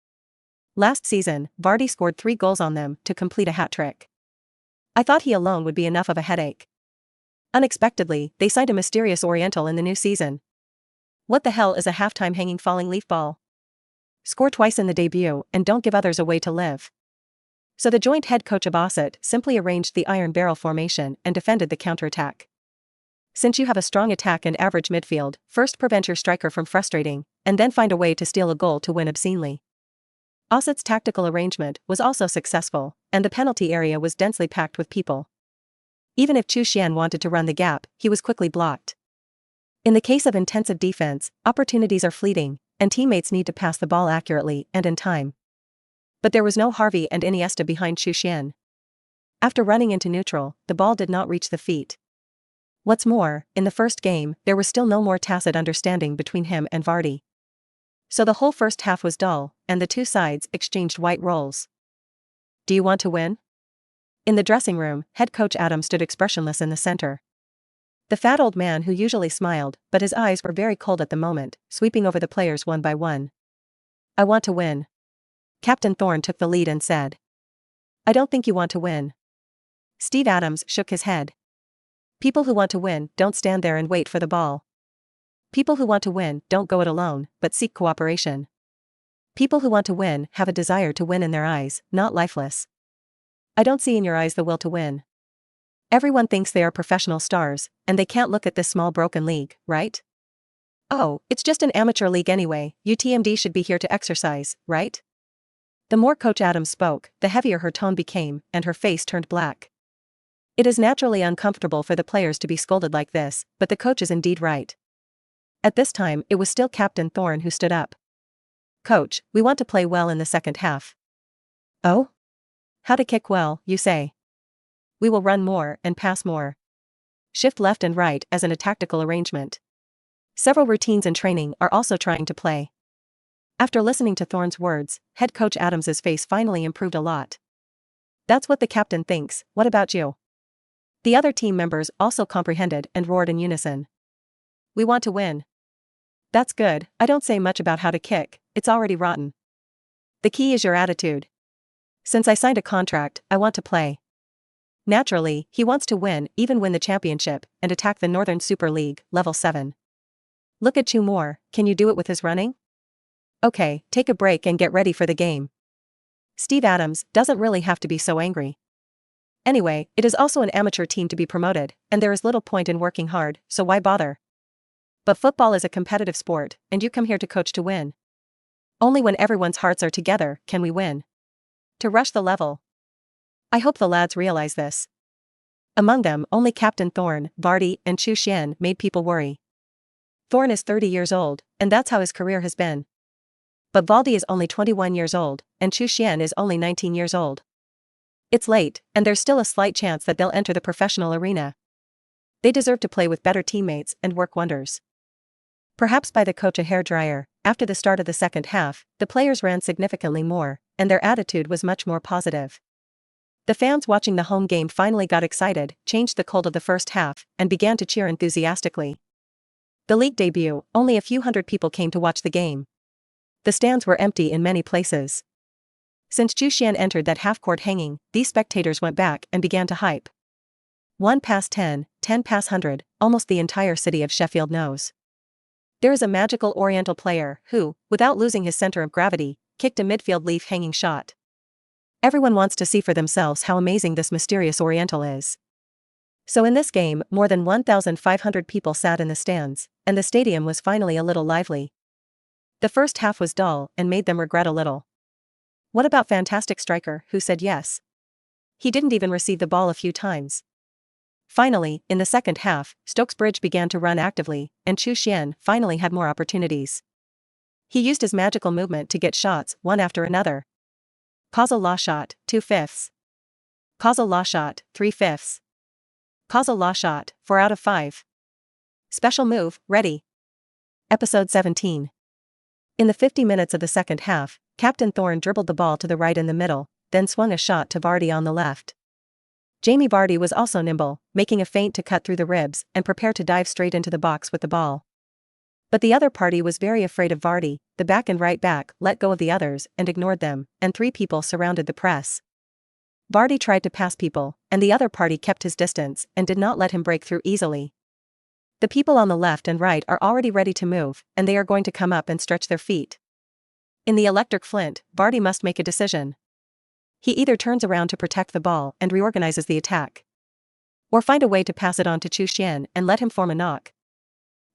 Last season, Vardy scored 3 goals on them to complete a hat-trick. I thought he alone would be enough of a headache. Unexpectedly, they signed a mysterious Oriental in the new season. What the hell is a halftime hanging falling leaf ball? Score twice in the debut and don't give others a way to live. So the joint head coach of Ossett simply arranged the iron barrel formation and defended the counterattack. Since you have a strong attack and average midfield, first prevent your striker from frustrating, and then find a way to steal a goal to win obscenely. Ossett's tactical arrangement was also successful, and the penalty area was densely packed with people. Even if Chu Xuan wanted to run the gap, he was quickly blocked. In the case of intensive defense, opportunities are fleeting, and teammates need to pass the ball accurately and in time. But there was no Harvey and Iniesta behind Chu Xuan. After running into neutral, the ball did not reach the feet. What's more, in the first game, there was still no more tacit understanding between him and Vardy. So the whole first half was dull, and the two sides exchanged white rolls. Do you want to win? In the dressing room, head coach Adam stood expressionless in the center. The fat old man who usually smiled, but his eyes were very cold at the moment, sweeping over the players one by one. I want to win. Captain Thorne took the lead and said. I don't think you want to win. Steve Adams shook his head. People who want to win don't stand there and wait for the ball. People who want to win don't go it alone, but seek cooperation. People who want to win have a desire to win in their eyes, not lifeless. I don't see in your eyes the will to win. Everyone thinks they are professional stars, and they can't look at this small broken league, right? Oh, it's just an amateur league anyway, UTMD should be here to exercise, right? The more Coach Adams spoke, the heavier her tone became, and her face turned black. It is naturally uncomfortable for the players to be scolded like this, but the coach is indeed right. At this time, it was still Captain Thorne who stood up. Coach, we want to play well in the second half. Oh? How to kick well, you say? We will run more and pass more. Shift left and right as in a tactical arrangement. Several routines in training are also trying to play. After listening to Thorne's words, head coach Adams's face finally improved a lot. That's what the captain thinks, what about you? The other team members also comprehended and roared in unison. We want to win. That's good, I don't say much about how to kick, it's already rotten. The key is your attitude. Since I signed a contract, I want to play. Naturally, he wants to win, even win the championship, and attack the Northern Super League, level 7. Look at Chu Xuan, can you do it with his running? Okay, take a break and get ready for the game. Steve Adams doesn't really have to be so angry. Anyway, it is also an amateur team to be promoted, and there is little point in working hard, so why bother? But football is a competitive sport, and you come here to coach to win. Only when everyone's hearts are together can we win. To rush the level. I hope the lads realize this. Among them, only Captain Thorne, Vardy, and Chu Xuan made people worry. Thorne is 30 years old, and that's how his career has been. But Vardy is only 21 years old, and Chu Xuan is only 19 years old. It's late, and there's still a slight chance that they'll enter the professional arena. They deserve to play with better teammates and work wonders. Perhaps by the coach a hairdryer, after the start of the second half, the players ran significantly more, and their attitude was much more positive. The fans watching the home game finally got excited, changed the cold of the first half, and began to cheer enthusiastically. The league debut, only a few hundred people came to watch the game. The stands were empty in many places. Since Chu Xuan entered that half-court hanging, these spectators went back and began to hype. 1 past 10, 10 past 100, almost the entire city of Sheffield knows. There is a magical Oriental player who, without losing his center of gravity, kicked a midfield leaf-hanging shot. Everyone wants to see for themselves how amazing this mysterious Oriental is. So in this game, more than 1,500 people sat in the stands, and the stadium was finally a little lively. The first half was dull and made them regret a little. What about fantastic striker who said yes? He didn't even receive the ball a few times. Finally, in the second half, Stokes Bridge began to run actively, and Chu Xuan finally had more opportunities. He used his magical movement to get shots, one after another. Causal law shot, 2/5. Causal law shot, 3/5. Causal law shot, 4 out of 5. Special move, ready. Episode 17. In the 50 minutes of the second half, Captain Thorne dribbled the ball to the right in the middle, then swung a shot to Vardy on the left. Jamie Vardy was also nimble, making a feint to cut through the ribs and prepare to dive straight into the box with the ball. But the other party was very afraid of Vardy. The back and right back let go of the others and ignored them, and 3 people surrounded the press. Vardy tried to pass people, and the other party kept his distance and did not let him break through easily. The people on the left and right are already ready to move, and they are going to come up and stretch their feet. In the electric flint, Vardy must make a decision. He either turns around to protect the ball and reorganizes the attack, or find a way to pass it on to Chu Xuan and let him form a knock.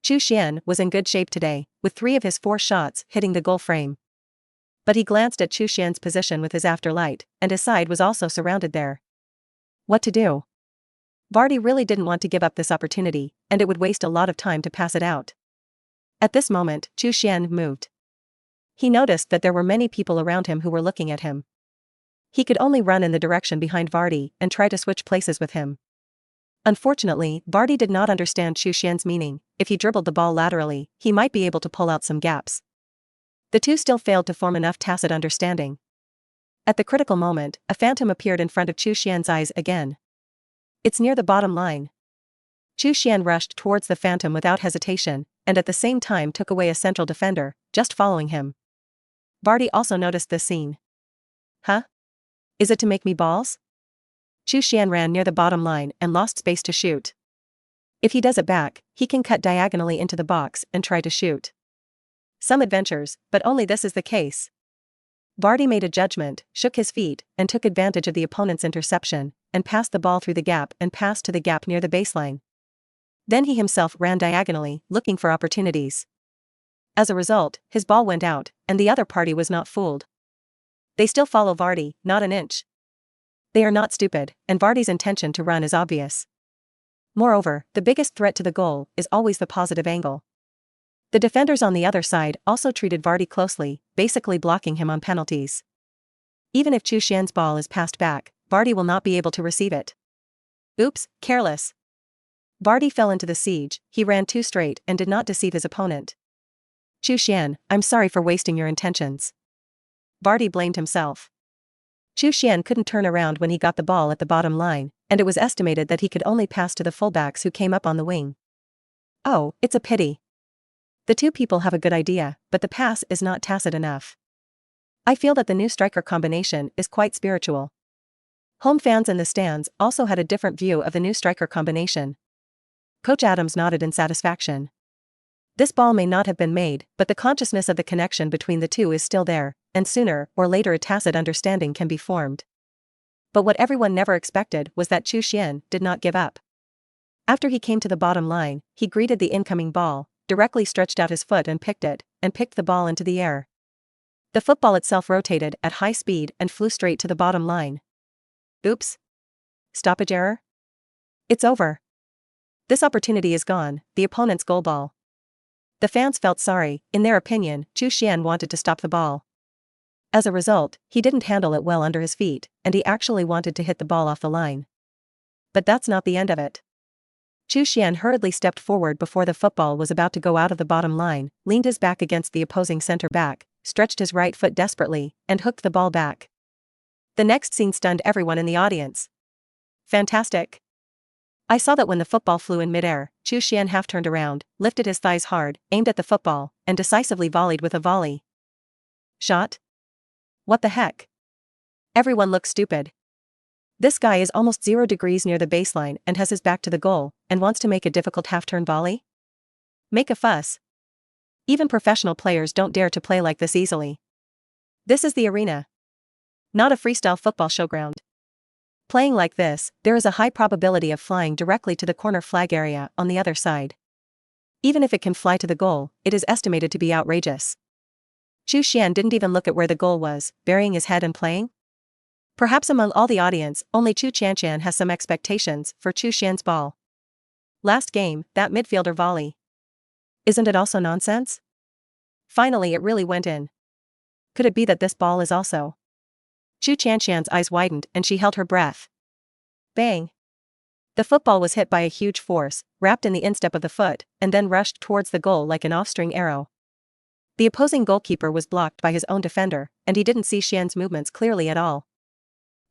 Chu Xuan was in good shape today, with 3 of his 4 shots hitting the goal frame. But he glanced at Chu Xuan's position with his afterlight, and his side was also surrounded there. What to do? Vardy really didn't want to give up this opportunity, and it would waste a lot of time to pass it out. At this moment, Chu Xuan moved. He noticed that there were many people around him who were looking at him. He could only run in the direction behind Vardy and try to switch places with him. Unfortunately, Vardy did not understand Chu Xuan's meaning. If he dribbled the ball laterally, he might be able to pull out some gaps. The two still failed to form enough tacit understanding. At the critical moment, a phantom appeared in front of Chu Xuan's eyes again. It's near the bottom line. Chu Xuan rushed towards the phantom without hesitation, and at the same time took away a central defender, just following him. Vardy also noticed this scene. Huh? Is it to make me balls? Chu Xuan ran near the bottom line and lost space to shoot. If he does it back, he can cut diagonally into the box and try to shoot. Some adventures, but only this is the case. Vardy made a judgment, shook his feet, and took advantage of the opponent's interception, and passed the ball through the gap and passed to the gap near the baseline. Then he himself ran diagonally, looking for opportunities. As a result, his ball went out, and the other party was not fooled. They still follow Vardy, not an inch. They are not stupid, and Vardy's intention to run is obvious. Moreover, the biggest threat to the goal is always the positive angle. The defenders on the other side also treated Vardy closely, basically blocking him on penalties. Even if Chu Xuan's ball is passed back, Vardy will not be able to receive it. Oops, careless. Vardy fell into the siege, he ran too straight and did not deceive his opponent. Chu Xuan, I'm sorry for wasting your intentions. Vardy blamed himself. Chu Xuan couldn't turn around when he got the ball at the bottom line, and it was estimated that he could only pass to the fullbacks who came up on the wing. Oh, it's a pity. The two people have a good idea, but the pass is not tacit enough. I feel that the new striker combination is quite spiritual. Home fans in the stands also had a different view of the new striker combination. Coach Adams nodded in satisfaction. This ball may not have been made, but the consciousness of the connection between the two is still there, and sooner or later a tacit understanding can be formed. But what everyone never expected was that Chu Xuan did not give up. After he came to the bottom line, he greeted the incoming ball, directly stretched out his foot and picked the ball into the air. The football itself rotated at high speed and flew straight to the bottom line. Oops. Stoppage error? It's over. This opportunity is gone, the opponent's goal ball. The fans felt sorry, in their opinion, Chu Xuan wanted to stop the ball. As a result, he didn't handle it well under his feet, and he actually wanted to hit the ball off the line. But that's not the end of it. Chu Xuan hurriedly stepped forward before the football was about to go out of the bottom line, leaned his back against the opposing center back, stretched his right foot desperately, and hooked the ball back. The next scene stunned everyone in the audience. Fantastic. I saw that when the football flew in midair, Chu Xuan half turned around, lifted his thighs hard, aimed at the football, and decisively volleyed with a volley. Shot? What the heck? Everyone looks stupid. This guy is almost 0 degrees near the baseline and has his back to the goal, and wants to make a difficult half-turn volley? Make a fuss. Even professional players don't dare to play like this easily. This is the arena. Not a freestyle football showground. Playing like this, there is a high probability of flying directly to the corner flag area on the other side. Even if it can fly to the goal, it is estimated to be outrageous. Chu Xuan didn't even look at where the goal was, burying his head and playing? Perhaps among all the audience, only Chu Xuan has some expectations for Chu Xuan's ball. Last game, that midfielder volley. Isn't it also nonsense? Finally it really went in. Could it be that this ball is also? Chu Xuan's eyes widened and she held her breath. Bang! The football was hit by a huge force, wrapped in the instep of the foot, and then rushed towards the goal like an off-string arrow. The opposing goalkeeper was blocked by his own defender, and he didn't see Xian's movements clearly at all.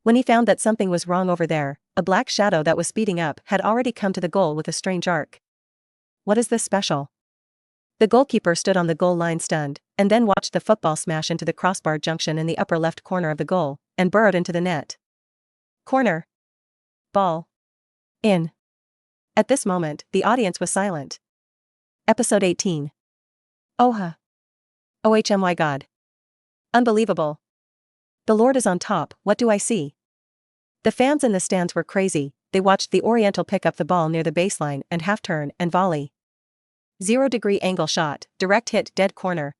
When he found that something was wrong over there, a black shadow that was speeding up had already come to the goal with a strange arc. What is this special? The goalkeeper stood on the goal line stunned, and then watched the football smash into the crossbar junction in the upper left corner of the goal, and burrowed into the net. Corner. Ball. In. At this moment, the audience was silent. Episode 18. Oha. Oh my God. Unbelievable. The Lord is on top, what do I see? The fans in the stands were crazy, they watched the Oriental pick up the ball near the baseline and half-turn and volley. 0-degree angle shot, direct hit, dead corner.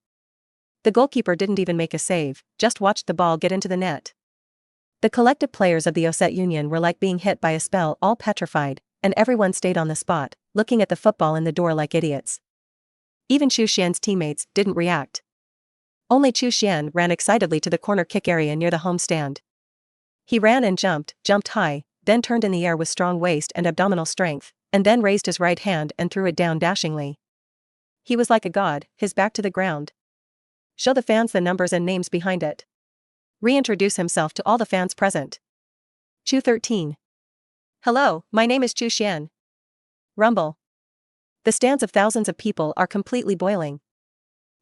The goalkeeper didn't even make a save, just watched the ball get into the net. The collective players of the Osset Union were like being hit by a spell, all petrified, and everyone stayed on the spot, looking at the football in the door like idiots. Even Chu Xuan's teammates didn't react. Only Chu Xuan ran excitedly to the corner kick area near the home stand. He ran and jumped high, then turned in the air with strong waist and abdominal strength, and then raised his right hand and threw it down dashingly. He was like a god, his back to the ground. Show the fans the numbers and names behind it. Reintroduce himself to all the fans present. Chu 13. Hello, my name is Chu Xuan. Rumble. The stands of thousands of people are completely boiling.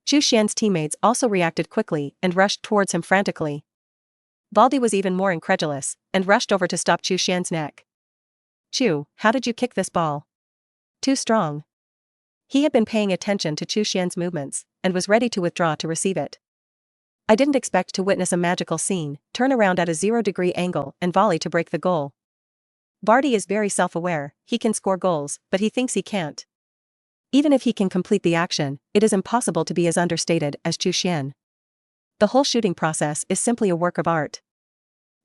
Chu Xuan's teammates also reacted quickly and rushed towards him frantically. Baldi was even more incredulous, and rushed over to stop Chu Xuan's neck. Chu, how did you kick this ball? Too strong. He had been paying attention to Chu Xuan's movements, and was ready to withdraw to receive it. I didn't expect to witness a magical scene, turn around at a 0-degree angle and volley to break the goal. Baldi is very self-aware, he can score goals, but he thinks he can't. Even if he can complete the action, it is impossible to be as understated as Chu Xuan. The whole shooting process is simply a work of art.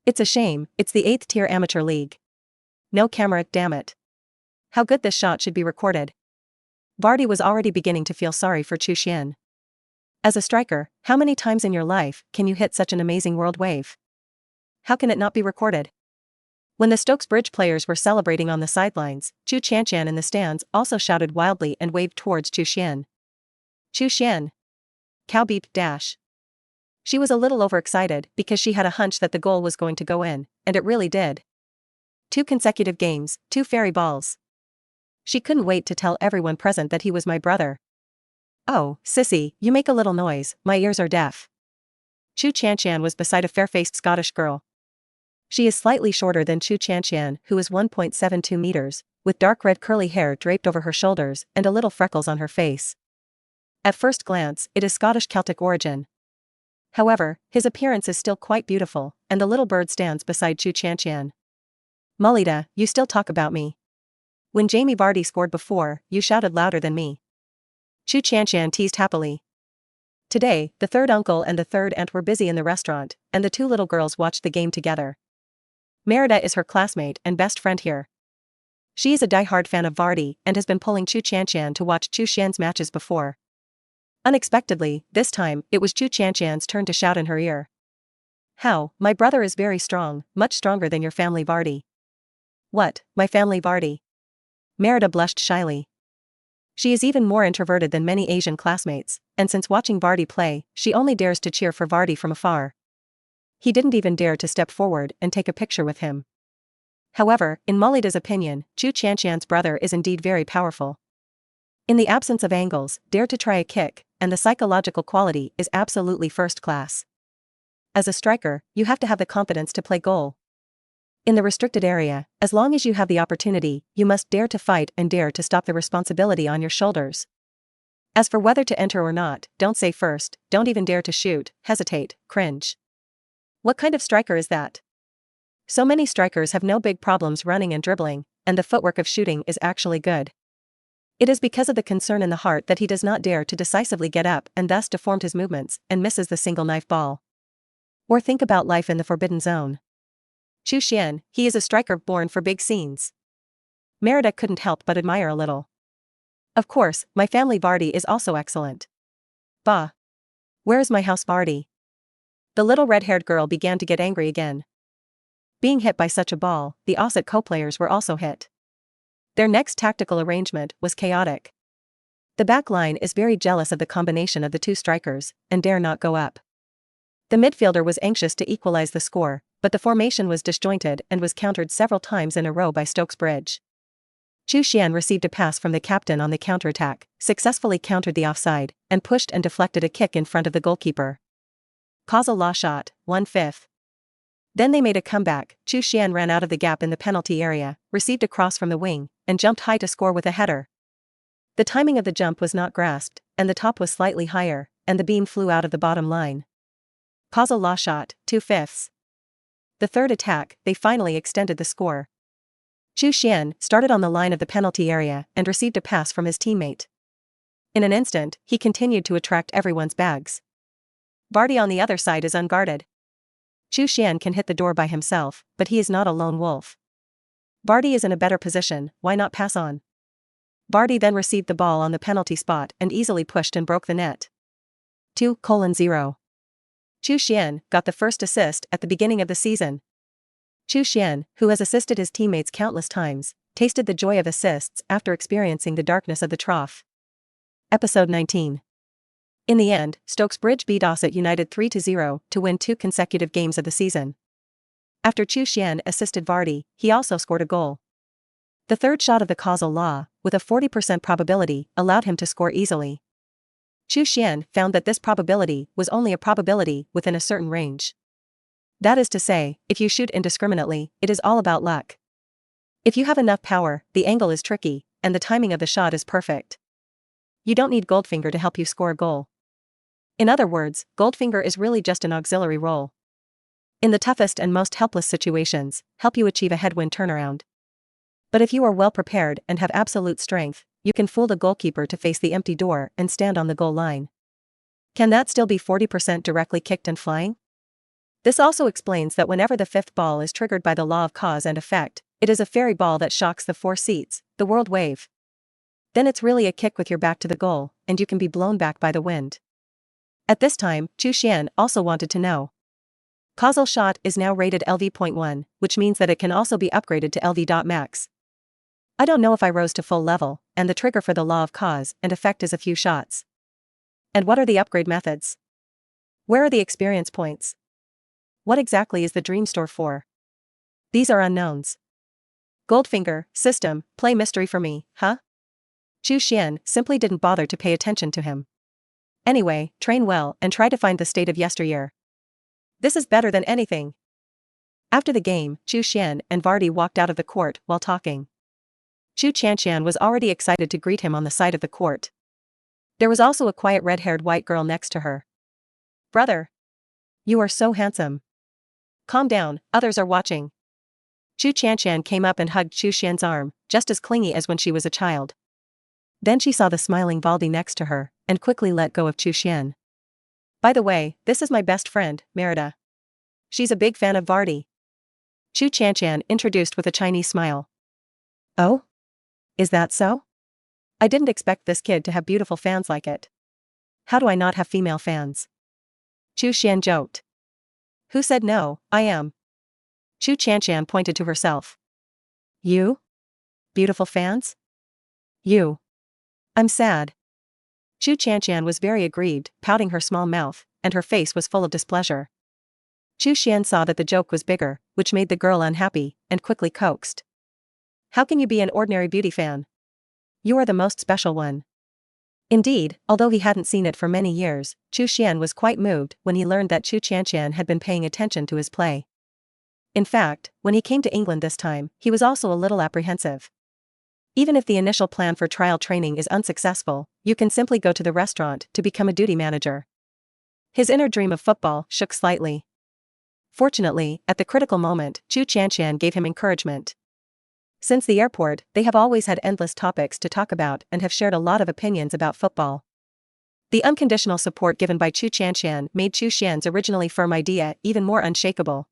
It's a shame, it's the 8th-tier amateur league. No camera, damn it. How good this shot should be recorded. Baldi was already beginning to feel sorry for Chu Xuan. As a striker, how many times in your life can you hit such an amazing world wave? How can it not be recorded? When the Stokes Bridge players were celebrating on the sidelines, Chu Xuan in the stands also shouted wildly and waved towards Chu Xuan. Chu Xuan. Cow beep dash. She was a little overexcited because she had a hunch that the goal was going to go in, and it really did. 2 consecutive games, 2 fairy balls. She couldn't wait to tell everyone present that he was my brother. Oh, sissy, you make a little noise, my ears are deaf. Chu Xuan was beside a fair-faced Scottish girl. She is slightly shorter than Chu Xuan, who is 1.72 meters, with dark red curly hair draped over her shoulders and a little freckles on her face. At first glance, it is Scottish Celtic origin. However, his appearance is still quite beautiful, and the little bird stands beside Chu Xuan. Mulita, you still talk about me. When Jamie Vardy scored before, you shouted louder than me. Chu Xuan teased happily. Today, the third uncle and the third aunt were busy in the restaurant, and the 2 little girls watched the game together. Merida is her classmate and best friend here. She is a die-hard fan of Vardy and has been pulling Chu Xuan to watch Chu Xuan's matches before. Unexpectedly, this time, it was Chu Xuan's turn to shout in her ear. How, my brother is very strong, much stronger than your family Vardy. What, my family Vardy? Merida blushed shyly. She is even more introverted than many Asian classmates, and since watching Vardy play, she only dares to cheer for Vardy from afar. He didn't even dare to step forward and take a picture with him. However, in Mulita's opinion, Chu Xuan's brother is indeed very powerful. In the absence of angles, dare to try a kick, and the psychological quality is absolutely first class. As a striker, you have to have the confidence to play goal. In the restricted area, as long as you have the opportunity, you must dare to fight and dare to stop the responsibility on your shoulders. As for whether to enter or not, don't say first, don't even dare to shoot, hesitate, cringe. What kind of striker is that? So many strikers have no big problems running and dribbling, and the footwork of shooting is actually good. It is because of the concern in the heart that he does not dare to decisively get up and thus deformed his movements and misses the single knife ball. Or think about life in the forbidden zone. Chu Xuan, he is a striker born for big scenes. Merida couldn't help but admire a little. Of course, my family Vardy is also excellent. Bah. Where is my house Vardy? The little red-haired girl began to get angry again. Being hit by such a ball, the opposite co-players were also hit. Their next tactical arrangement was chaotic. The back line is very jealous of the combination of the 2 strikers, and dare not go up. The midfielder was anxious to equalize the score, but the formation was disjointed and was countered several times in a row by Stokes Bridge. Chu Xuan received a pass from the captain on the counterattack, successfully countered the offside, and pushed and deflected a kick in front of the goalkeeper. Causal law shot, 1/5. Then they made a comeback. Chu Xuan ran out of the gap in the penalty area, received a cross from the wing, and jumped high to score with a header. The timing of the jump was not grasped, and the top was slightly higher, and the beam flew out of the bottom line. Causal law shot, 2/5. The third attack, they finally extended the score. Chu Xuan started on the line of the penalty area and received a pass from his teammate. In an instant, he continued to attract everyone's bags. Vardy on the other side is unguarded. Chu Xuan can hit the door by himself, but he is not a lone wolf. Vardy is in a better position, why not pass on? Vardy then received the ball on the penalty spot and easily pushed and broke the net. 2:0. Chu Xuan got the first assist at the beginning of the season. Chu Xuan, who has assisted his teammates countless times, tasted the joy of assists after experiencing the darkness of the trough. Episode 19. In the end, Stokes Bridge beat Dorset United 3-0 to win 2 consecutive games of the season. After Chu Xuan assisted Vardy, he also scored a goal. The third shot of the causal law, with a 40% probability, allowed him to score easily. Chu Xuan found that this probability was only a probability within a certain range. That is to say, if you shoot indiscriminately, it is all about luck. If you have enough power, the angle is tricky, and the timing of the shot is perfect. You don't need Goldfinger to help you score a goal. In other words, Goldfinger is really just an auxiliary role. In the toughest and most helpless situations, help you achieve a headwind turnaround. But if you are well prepared and have absolute strength, you can fool the goalkeeper to face the empty door and stand on the goal line. Can that still be 40% directly kicked and flying? This also explains that whenever the fifth ball is triggered by the law of cause and effect, it is a fairy ball that shocks the 4 seats, the world wave. Then it's really a kick with your back to the goal, and you can be blown back by the wind. At this time, Chu Xuan also wanted to know. Causal shot is now rated LV.1, which means that it can also be upgraded to LV.max. I don't know if I rose to full level, and the trigger for the law of cause and effect is a few shots. And what are the upgrade methods? Where are the experience points? What exactly is the dream store for? These are unknowns. Goldfinger, system, play mystery for me, huh? Chu Xuan simply didn't bother to pay attention to him. Anyway, train well and try to find the state of yesteryear. This is better than anything. After the game, Chu Xuan and Vardy walked out of the court while talking. Chu Xuan was already excited to greet him on the side of the court. There was also a quiet red-haired white girl next to her. Brother! You are so handsome. Calm down, others are watching. Chu Xuan came up and hugged Chu Xuan's arm, just as clingy as when she was a child. Then she saw the smiling Vardy next to her, and quickly let go of Chu Xuan. By the way, this is my best friend, Merida. She's a big fan of Vardy. Chu Xuan introduced with a Chinese smile. Oh? Is that so? I didn't expect this kid to have beautiful fans like it. How do I not have female fans? Chu Xuan joked. Who said no? I am. Chu Xuan pointed to herself. You? Beautiful fans? You. I'm sad. Chu Xuan was very aggrieved, pouting her small mouth, and her face was full of displeasure. Chu Xuan saw that the joke was bigger, which made the girl unhappy, and quickly coaxed. How can you be an ordinary beauty fan? You are the most special one. Indeed, although he hadn't seen it for many years, Chu Xuan was quite moved when he learned that Chu Xuan had been paying attention to his play. In fact, when he came to England this time, he was also a little apprehensive. Even if the initial plan for trial training is unsuccessful, you can simply go to the restaurant to become a duty manager. His inner dream of football shook slightly. Fortunately, at the critical moment, Chu Xuan gave him encouragement. Since the airport, they have always had endless topics to talk about and have shared a lot of opinions about football. The unconditional support given by Chu Xuan made Chu Xuan's originally firm idea even more unshakable.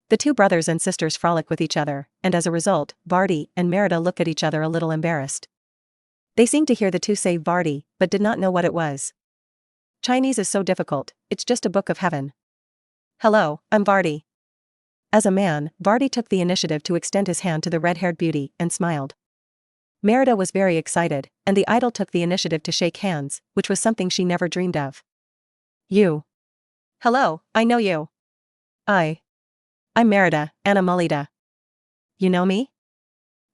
The two brothers and sisters frolic with each other, and as a result, Vardy and Merida look at each other a little embarrassed. They seemed to hear the two say Vardy, but did not know what it was. Chinese is so difficult, it's just a book of heaven. Hello, I'm Vardy. As a man, Vardy took the initiative to extend his hand to the red-haired beauty and smiled. Merida was very excited, and the idol took the initiative to shake hands, which was something she never dreamed of. You. Hello, I know you. I'm Merida, Anna Mulida. You know me?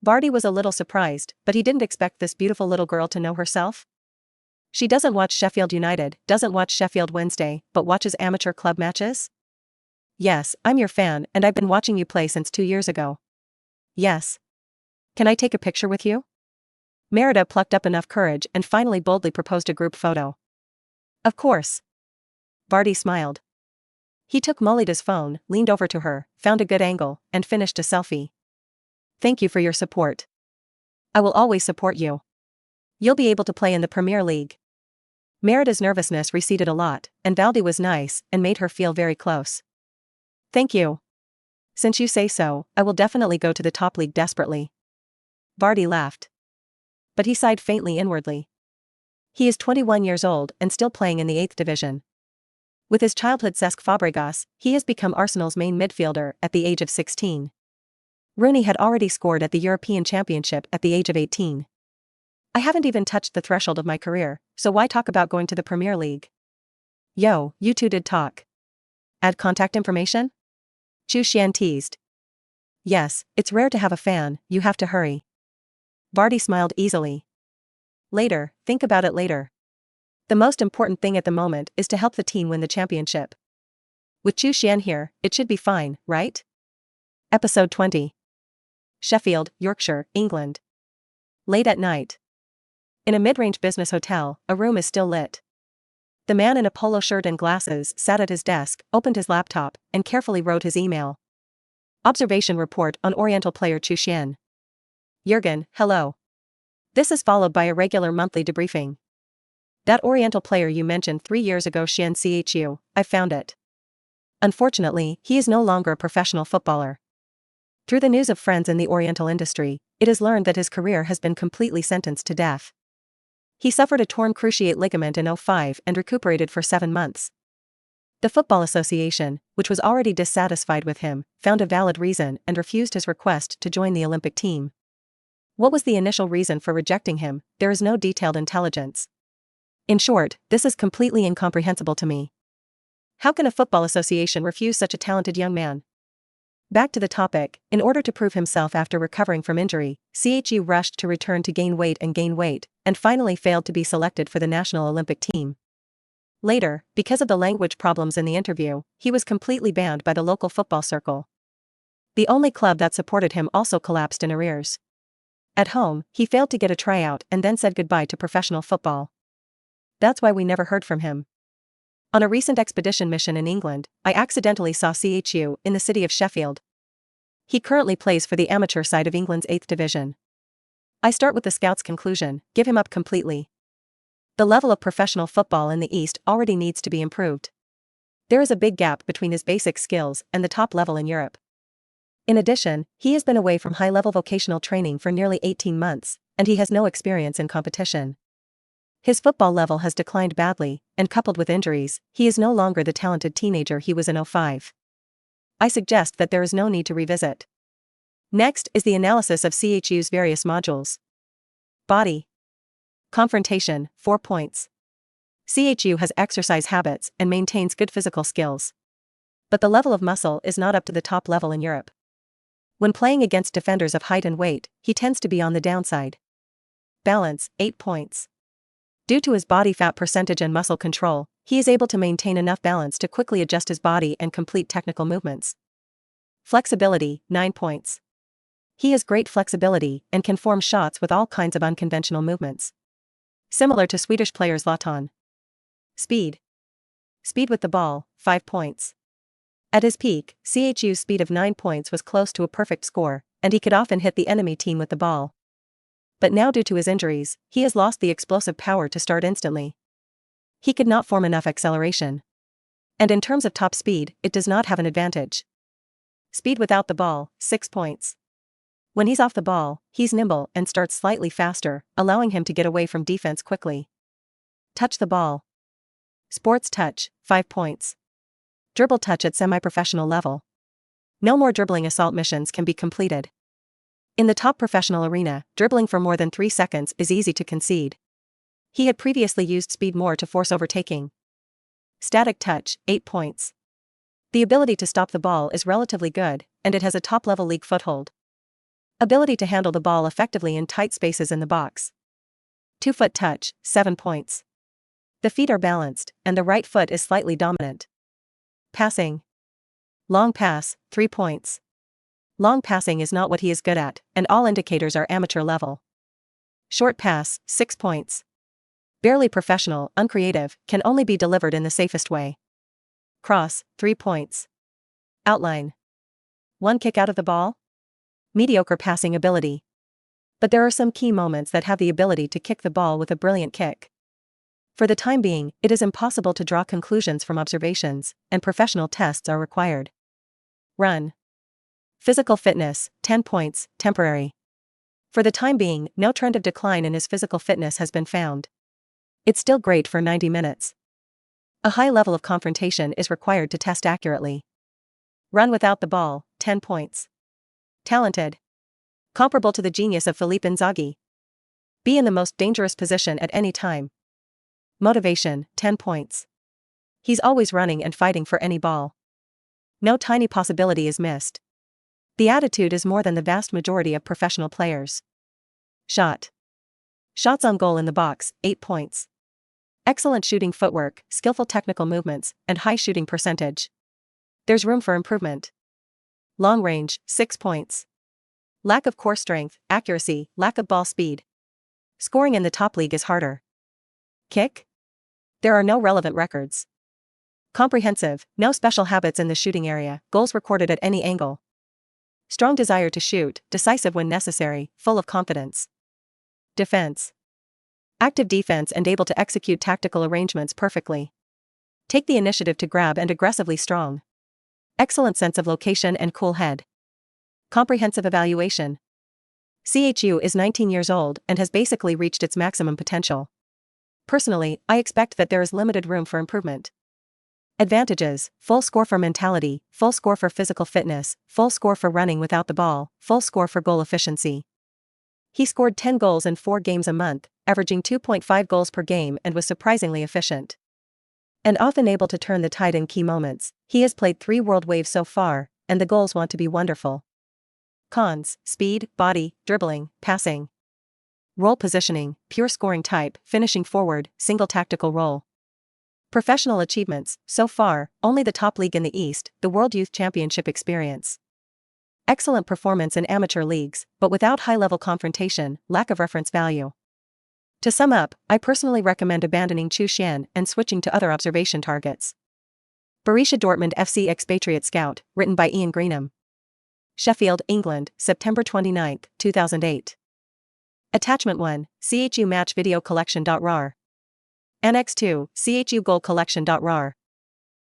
Vardy was a little surprised, but he didn't expect this beautiful little girl to know herself. She doesn't watch Sheffield United, doesn't watch Sheffield Wednesday, but watches amateur club matches? Yes, I'm your fan and I've been watching you play since 2 years ago. Yes. Can I take a picture with you? Merida plucked up enough courage and finally boldly proposed a group photo. Of course. Vardy smiled. He took Mulida's phone, leaned over to her, found a good angle, and finished a selfie. Thank you for your support. I will always support you. You'll be able to play in the Premier League. Merida's nervousness receded a lot, and Vardy was nice and made her feel very close. Thank you. Since you say so, I will definitely go to the top league desperately. Vardy laughed. But he sighed faintly inwardly. He is 21 years old and still playing in the 8th division. With his childhood Cesc Fabregas, he has become Arsenal's main midfielder at the age of 16. Rooney had already scored at the European Championship at the age of 18. I haven't even touched the threshold of my career, so why talk about going to the Premier League? Yo, you two did talk. Add contact information? Chu Xuan teased. Yes, it's rare to have a fan, you have to hurry. Vardy smiled easily. Later, think about it later. The most important thing at the moment is to help the team win the championship. With Chu Xuan here, it should be fine, right? Episode 20. Sheffield, Yorkshire, England. Late at night. In a mid-range business hotel, a room is still lit. The man in a polo shirt and glasses sat at his desk, opened his laptop, and carefully wrote his email. Observation report on Oriental player Chu Xuan. Jurgen, hello. This is followed by a regular monthly debriefing. That Oriental player you mentioned 3 years ago, Xuan Chu, I found it. Unfortunately, he is no longer a professional footballer. Through the news of friends in the Oriental industry, it is learned that his career has been completely sentenced to death. He suffered a torn cruciate ligament in 2005 and recuperated for 7 months. The Football Association, which was already dissatisfied with him, found a valid reason and refused his request to join the Olympic team. What was the initial reason for rejecting him? There is no detailed intelligence. In short, this is completely incomprehensible to me. How can a football association refuse such a talented young man? Back to the topic, in order to prove himself after recovering from injury, Chu rushed to return to gain weight, and finally failed to be selected for the national Olympic team. Later, because of the language problems in the interview, he was completely banned by the local football circle. The only club that supported him also collapsed in arrears. At home, he failed to get a tryout and then said goodbye to professional football. That's why we never heard from him. On a recent expedition mission in England, I accidentally saw Chu in the city of Sheffield. He currently plays for the amateur side of England's 8th division. I start with the scouts' conclusion, give him up completely. The level of professional football in the East already needs to be improved. There is a big gap between his basic skills and the top level in Europe. In addition, he has been away from high-level vocational training for nearly 18 months, and he has no experience in competition. His football level has declined badly, and coupled with injuries, he is no longer the talented teenager he was in 2005. I suggest that there is no need to revisit. Next is the analysis of Chu's various modules. Body. Confrontation, 4 points. Chu has exercise habits and maintains good physical skills. But the level of muscle is not up to the top level in Europe. When playing against defenders of height and weight, he tends to be on the downside. Balance, 8 points. Due to his body fat percentage and muscle control, he is able to maintain enough balance to quickly adjust his body and complete technical movements. Flexibility, 9 points. He has great flexibility and can form shots with all kinds of unconventional movements. Similar to Swedish player Zlatan. Speed. Speed with the ball, 5 points. At his peak, Chu's speed of 9 points was close to a perfect score, and he could often hit the enemy team with the ball. But now due to his injuries, he has lost the explosive power to start instantly. He could not form enough acceleration. And in terms of top speed, it does not have an advantage. Speed without the ball, 6 points. When he's off the ball, he's nimble and starts slightly faster, allowing him to get away from defense quickly. Touch the ball. Sports touch, 5 points. Dribble touch at semi-professional level. No more dribbling assault missions can be completed. In the top professional arena, dribbling for more than 3 seconds is easy to concede. He had previously used speed more to force overtaking. Static touch, 8 points. The ability to stop the ball is relatively good, and it has a top-level league foothold. Ability to handle the ball effectively in tight spaces in the box. 2-foot touch, 7 points. The feet are balanced, and the right foot is slightly dominant. Passing. Long pass, 3 points. Long passing is not what he is good at, and all indicators are amateur level. Short pass, 6 points. Barely professional, uncreative, can only be delivered in the safest way. Cross, 3 points. Outline. 1 kick out of the ball? Mediocre passing ability. But there are some key moments that have the ability to kick the ball with a brilliant kick. For the time being, it is impossible to draw conclusions from observations, and professional tests are required. Run. Physical fitness, 10 points, temporary. For the time being, no trend of decline in his physical fitness has been found. It's still great for 90 minutes. A high level of confrontation is required to test accurately. Run without the ball, 10 points. Talented. Comparable to the genius of Philippe Inzaghi. Be in the most dangerous position at any time. Motivation, 10 points. He's always running and fighting for any ball. No tiny possibility is missed. The attitude is more than the vast majority of professional players. Shot. Shots on goal in the box, 8 points. Excellent shooting footwork, skillful technical movements, and high shooting percentage. There's room for improvement. Long range, 6 points. Lack of core strength, accuracy, lack of ball speed. Scoring in the top league is harder. Kick? There are no relevant records. Comprehensive, no special habits in the shooting area, goals recorded at any angle. Strong desire to shoot, decisive when necessary, full of confidence. Defense. Active defense and able to execute tactical arrangements perfectly. Take the initiative to grab and aggressively strong. Excellent sense of location and cool head. Comprehensive evaluation. CHU is 19 years old and has basically reached its maximum potential. Personally, I expect that there is limited room for improvement. Advantages: full score for mentality, full score for physical fitness, full score for running without the ball, full score for goal efficiency. He scored 10 goals in 4 games a month, averaging 2.5 goals per game, and was surprisingly efficient. And often able to turn the tide in key moments. He has played 3 World Waves so far, and the goals want to be wonderful. Cons: speed, body, dribbling, passing. Role positioning, pure scoring type, finishing forward, single tactical role. Professional achievements: so far, only the top league in the East, the World Youth Championship experience. Excellent performance in amateur leagues, but without high-level confrontation, lack of reference value. To sum up, I personally recommend abandoning Chu Xuan and switching to other observation targets. Borussia Dortmund FC Expatriate Scout, written by Ian Greenham. Sheffield, England, September 29, 2008. Attachment 1, CHU Match Video Collection.rar. Annex 2, CHU Goal Collection.rar.